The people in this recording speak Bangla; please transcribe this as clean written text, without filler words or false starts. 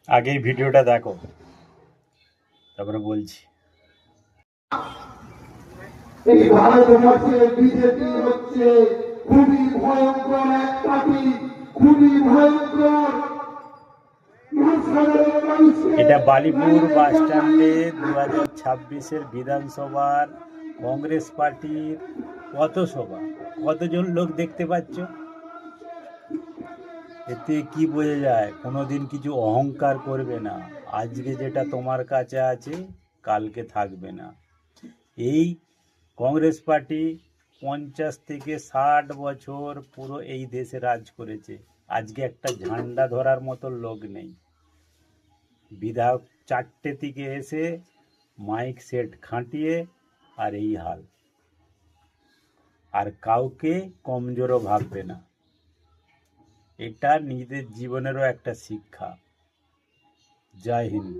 আগে এই ভিডিওটা দেখো, তারপরে বলছি। এই ভারতবর্ষে বিজেপি হচ্ছে খুবই ভয়ঙ্কর এক পার্টি, খুবই ভয়ঙ্কর। এটা বালিপুর বাস স্ট্যান্ডে 2026-এর বিধানসভার কংগ্রেস পার্টির পথসভা। কতজন লোক দেখতে পাচ্ছ? এতে কি বোঝা যায়? কোনোদিন কিছু অহংকার করবে না। আজকে যেটা তোমার কাছে আছে কালকে থাকবে না। এই কংগ্রেস পার্টি 50 থেকে 60 বছর পুরো এই দেশে রাজ করেছে। আজকে একটা ঝান্ডা ধরার মতো লোক নেই। বিধায়ক 4টে থেকে এসে মাইক সেট খাটিয়ে আর এই হাল। আর কাউকে কমজোরও ভাববে না। এটা নিজেদের জীবনেরও একটা শিক্ষা। জয় হিন্দ।